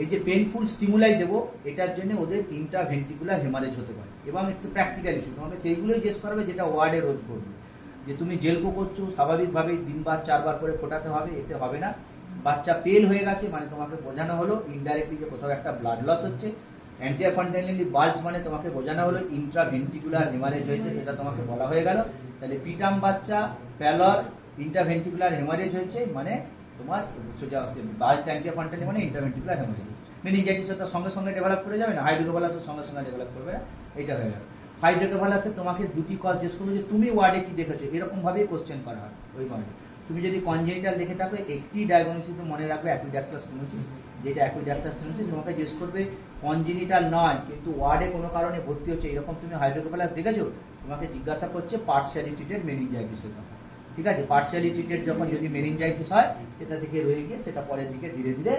এই যে পেনফুল স্টিমুলাই দেবো, এটার জন্য ওদের ইন্টারভেন্ট্রিকুলার হেমারেজ হতে পারে, এবং ইটস প্র্যাকটিক্যাল ইস্যু। তোমাকে সেইগুলোই জিজ্ঞেস করবে যেটা ওয়ার্ডে রোজ করবে, যে তুমি জেলকো করছো, স্বাভাবিকভাবেই 3 বার 4 বার করে ফোটাতে হবে, এতে হবে না। বাচ্চা পেল হয়ে গেছে মানে তোমাকে বোঝানো হলো ইনডাইরেক্টলি যে কোথাও একটা ব্লাড লস হচ্ছে। অ্যান্টিফান্টাইনালি বাল্বস মানে তোমাকে বোঝানো হলো ইন্ট্রাভেন্ট্রিকুলার হেমারেজ হয়েছে, সেটা তোমাকে বলা হয়ে গেল। তাহলে প্রিটার্ম বাচ্চা, প্যালর, ইন্টারভেন্ট্রিকুলার হেমারেজ হয়েছে মানে তোমার সোজা বাল্বস অ্যান্টিফান্টাইনালি মানে ইন্টারভেন্ট্রিকুলার হেমারেজ। মেনিনজাইটিস তো সঙ্গে সঙ্গে ডেভেলপ করে যাবে না, হাইড্রোকেফালাস তো সঙ্গে সঙ্গে ডেভেলপ করবে না, এটা হয়ে গেল। হাইড্রোকেফালাসে তোমাকে দুটি কজ জিজ্ঞেস করবে যে তুমি ওয়ার্ডে কি দেখেছো, এরকম ভাবেই কোশ্চেন করা হয় ওই ওয়ার্ডে। তুমি যদি কনজেনিটাল দেখে থাকো, একটি ডায়াগনোসিস মনে রাখবে, অ্যাকুইডাক্টাস স্টেনোসিস, যেটা অ্যাকুইডাক্টাস স্টেনোসিস তোমাকে জিজ্ঞেস করবে কনজেনিটাল নয় কিন্তু ওয়ার্ডে কোনো কারণে ভর্তি হচ্ছে, এরকম তুমি হাইড্রোকেফালাস দেখেছো, তোমাকে জিজ্ঞাসা করছে পার্সিয়ালি ট্রিটেড মেনিনজাইটিসের কথা। ঠিক আছে, পার্সিয়ালি ট্রিটেড যখন যদি মেনিনজাইটিস হয়, সেটা থেকে রয়ে গিয়ে সেটা পরের দিকে ধীরে ধীরে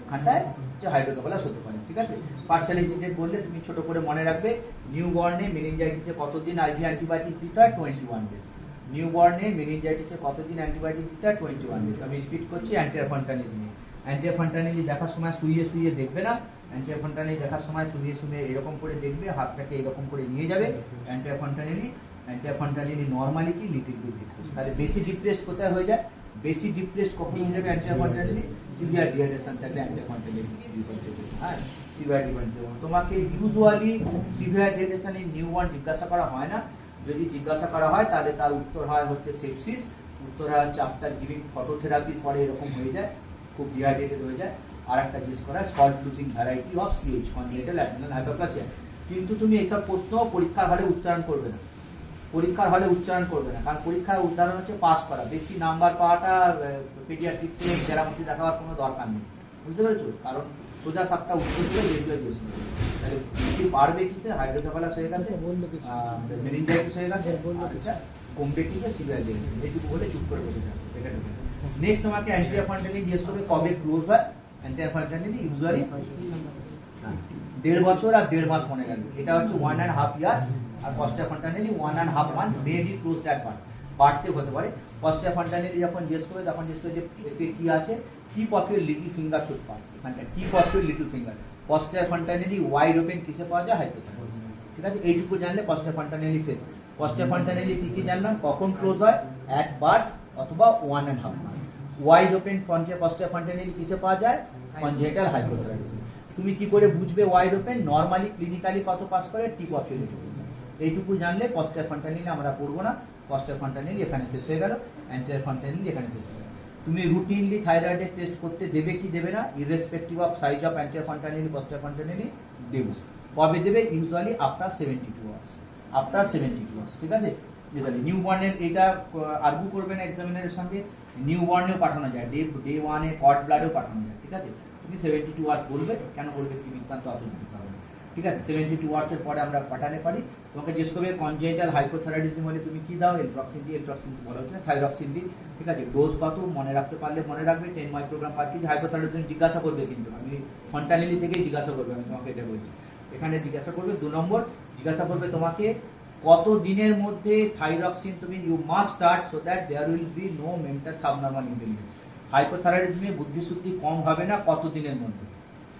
খানটায় যে হাইড্রোকেফালাস হতে পারে। ঠিক আছে, পার্সিয়ালি ট্রিটেড বললে তুমি ছোট করে মনে রাখবে, নিউ বর্নে মেনিনজাইটিসে কতদিন আইভি অ্যান্টিবায়োটিক দিতে হয়? 21 ডেজ। নিউ বর্নে মেনিনজাইটিসে কতদিন অ্যান্টিবায়োটিক দিতে হয়? 21 ডেজ। আমি রিপিট করছি, অ্যান্টিফান্টানিল নিয়ে। অ্যান্টিফান্টানিল দেখার সময় শুয়ে দেখবে না, অ্যান্টিফান্টানিল দেখার সময় শুয়ে এরকম করে দেখবে, হাতটাকে এরকম করে নিয়ে যাবে। অ্যান্টিফান্টানিল নর্মালি কি লিটিল বিট ডিপ্রেস। তাহলে বেশি ডিপ্রেসড কোথায় হয়ে যায়? বেশি ডিপ্রেসড কখন হয়ে যাবে? অ্যান্টিফান্টানিল সিভিয়ার ডিহাইড্রেশন থাকলে অ্যান্টিফান্টানিল ইউজ হচ্ছে। হ্যাঁ, সিভিয়ার ডিহাইড্রেশন। তোমাকে usually severe dehydration in newborn জিজ্ঞাসা করা হয় না, যদি জিজ্ঞাসা করা হয় তাহলে তার উত্তর হয় হচ্ছে সেপসিস, উত্তর হয় হচ্ছে আফটার গিভিং ফটোথেরাপির পরে এরকম হয়ে যায়, খুব ডিহাইড্রেটেড হয়ে যায়। আর একটা জিজ্ঞেস করা হয় salt losing variety of CH, congenital adrenal hyperplasia. কিন্তু তুমি এইসব প্রশ্ন পরীক্ষার হলে উচ্চারণ করবে না, কারণ পরীক্ষার উচ্চারণ হচ্ছে পাস করা, বেশি নাম্বার পাওয়াটা পেডিয়াট্রিক্সে জেরামতি দেখাবার কোনো দরকার নেই, বুঝতে পেরেছো? কারণ সোজা সাতটা উত্তর দিলে যেগুলো জিজ্ঞেস করবে। তাহলে বেশি বাড়বে কিসে? হাইড্রোকেফালাস হয়ে গেছে, মেনিনজাইটিস হয়ে গেছে, আচ্ছা কমবে কিসে? Severe dehydration. এইটুকু বলে চুপ করে বসে যাবে। নেক্সট তোমাকে অ্যান্টিফান্টানিল জিজ্ঞেস করবে কবে ক্লোজ হয়। অ্যান্টিফান্টানিল ইউজুয়ালি 1.5 বছর আর 1.5 মাস মনে রাখবে, এটা হচ্ছে 1.5 ইয়ার্স। আর ফসফেটফান্টানিল 1.5 month maybe close that part, বাড়তে হতে পারে। ফসফেটফান্টানিল যখন জিজ্ঞেস করবে তখন জিজ্ঞেস করবে যে এতে কি আছে, tip of your little finger should pass. এখানটা tip of your little finger. ফসফেটফান্টানিল ওয়াইড ওপেন কিসে পাওয়া যায়? হাইপোথ্যালামাস। ঠিক আছে, এইটুকু জানলে ফসফেটফান্টানিল শেষ। ফসফেটফান্টানিল কি জানলাম? কখন ক্লোজ হয়? অ্যাট বার্থ অথবা 1.5 মান্থ। ওয়াইড ওপেন ফসফেটফান্টানিল কিসে পাওয়া যায়? Congenital hypothalamus. তুমি কি করে বুঝবে ওয়াইড ওপেন? নরমালি ক্লিনিক্যালি কত পাস করে? টিপ অফ ইউর লিটল ফিঙ্গার। এইটুকু জানলে ফসফেটফান্টানিল আমরা পড়বো না, ফসফেটফান্টানিল এখানে শেষ হয়ে গেল, অ্যান্টিফান্টানিল এখানে শেষ হয়ে গেল। তুমি রুটিনলি থাইরয়েডের টেস্ট করতে দেবে কি দেবে না, ইররেসপেক্টিভ অফ সাইজ অফ অ্যান্টিফান্টানিল ফসফেটফান্টানিল দেবো। কবে দেবে? Usually after 72 hours. After 72 hours. ঠিক আছে, নিউ বর্নের এটা আর্গু করবে না এক্সামিনারের সঙ্গে, নিউ বর্নেও পাঠানো যায়, ডে 1-এ কর্ড ব্লাডেও পাঠানো যায়। ঠিক আছে, তুমি 72 আওয়ার্স বলবে, কেন বলবে কি বৃত্তান্ত অত দিতে হবে। ঠিক আছে, 72 আওয়ার্সের পরে আমরা পাঠাতে পারি। তোমাকে জিজ্ঞেস করবে কনজেনিটাল হাইপোথাইরয়েডিজম হলে তুমি কি দাও? এলট্রক্সিন বলা হচ্ছে না, থাইরক্সিন দি। ঠিক আছে, ডোজ কত মনে রাখতে পারলে মনে রাখবে, 10 মাইক্রোগ্রাম পার কেজি। হাইপোথাইরয়েডিজম জিজ্ঞাসা করবে, কিন্তু আমি ফন্টানিলি থেকেই জিজ্ঞাসা করবে, আমি তোমাকে এটা বলছি। এখানে জিজ্ঞাসা করবে 2 নম্বর, জিজ্ঞাসা করবে তোমাকে কত দিনের মধ্যে থাইরক্সিন তুমি you must start so that there will be no mental subnormal intelligence. হাইপোথাইরয়েডিজমে বুদ্ধিশুদ্ধি কম হবে না কত দিনের মধ্যে?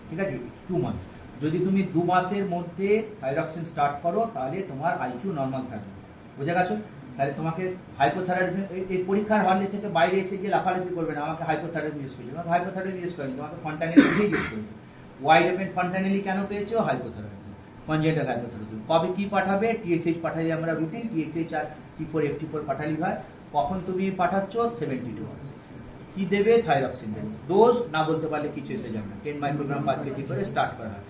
ঠিক আছে, 2 মান্থস। যদি তুমি 2 মাসের মধ্যে থাইরক্সিন স্টার্ট করো তাহলে তোমার আইকিউ নর্মাল থাকবে, বুঝে গেছো? তাহলে তোমাকে হাইপোথাইরয়েডিজম এই পরীক্ষার হলে থেকে বাইরে এসে গিয়ে লাফালাফি করবে না, আমাকে হাইপোথাইরয়েডিজম ইউজ করেছি, তোমাকে হাইপোথাইরয়েডিজম ইউজ করেনি, তোমাকে ফন্টানিল দিয়েই ইউজ করেছি। ওয়াইড ওপেন ফন্টানিলি কেন পেয়েছো? Hypothyroidism, congenital hypothyroidism. কবে কি পাঠাবে? টিএসএইচ পাঠাই আমরা রুটিন, টিএসএইচ আর T4 FT4 পাঠালি হয়। কখন তুমি পাঠাচ্ছ? 72 আওয়ার্স। কি দেবে? থাইরক্সিন দেবে। ডোজ না বলতে পারলে কিছু এসে যাবে না, 10 মাইক্রোগ্রাম পার কেজি করে স্টার্ট করা হয়।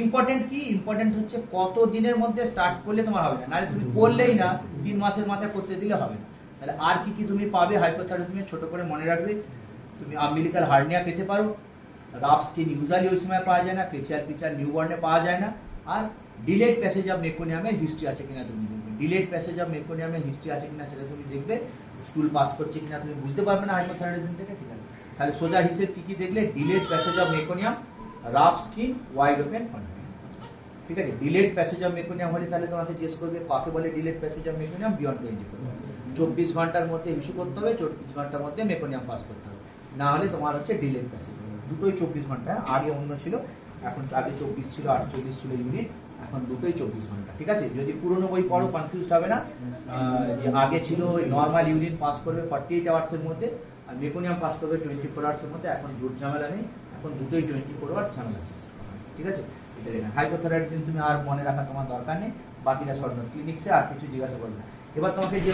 ইম্পর্টেন্ট কি, ইম্পর্টেন্ট হচ্ছে কত দিনের মধ্যে স্টার্ট করলে তোমার হবে না, নাহলে তুমি করলেই না 3 মাসের মাথায় করতে দিলে হবে না। তাহলে আর কি কি তুমি পাবে হাইপোথাইরয়েডিজমে, ছোট করে মনে রাখবে। তুমি আম্বিলিক্যাল হার্নিয়া পেতে পারো, রাফ স্কিন ইউজুয়ালি ওই সময় পাওয়া যায় না, ফেসিয়াল পিকচার নিউবর্নে পাওয়া যায় না, আর ডিলেড প্যাসেজ অফ মেকোনিয়ামের হিস্ট্রি আছে কিনা তুমি দেখবে। ডিলেড প্যাসেজ অফ মেকোনিয়ামের হিস্ট্রি আছে কিনা সেটা তুমি দেখবে, স্টুল পাস করছে কিনা তুমি বুঝতে পারবে না হাইপোথাইরয়েডিজম থেকে, ঠিক আছে। তাহলে সোজা হিসেব কি কি দেখলে, delayed passage of meconium, rough skin, wide open continue, ঠিক আছে। ডিলেড প্যাসেজ অফ মেকোনিয়াম হলে তাহলে তোমাকে জিজ্ঞেস করবে কাকে বলে delayed passage of meconium beyond 24 hours. 24 ঘন্টার মধ্যে ইস্যু করতে হবে, 24 ঘন্টার মধ্যে মেকোনিয়াম পাস করতে হবে, না হলে তোমার হচ্ছে ডিলেড প্যাসেজ। দুটোই 24 ঘন্টা, আগে অন্য ছিল, এখন আগে 24 ছিল, 48 ছিল ইউনিট, এখন দুটোই 24 ঘন্টা, ঠিক আছে। যদি পুরনো বই পড়ো কনফিউজ হবে না, যে আগে ছিল নর্মাল ইউরিন পাস করবে 48 আওয়ার্সের মধ্যে, আর মেকোনিয়াম পাস করবে 24 আওয়ার্সের মধ্যে। এখন জোর ঝামেলা নেই, এখন দুটোই 24 আওয়ার্স ঝামেলা আছে, ঠিক আছে। এটা দেখেন হাইপোথাইরয়েডিজম তুমি আর মনে রাখা তোমার দরকার নেই, বাকিটা সব ক্লিনিক্সে আর কিছু জিজ্ঞাসা করবে না। এবার তোমাকে যে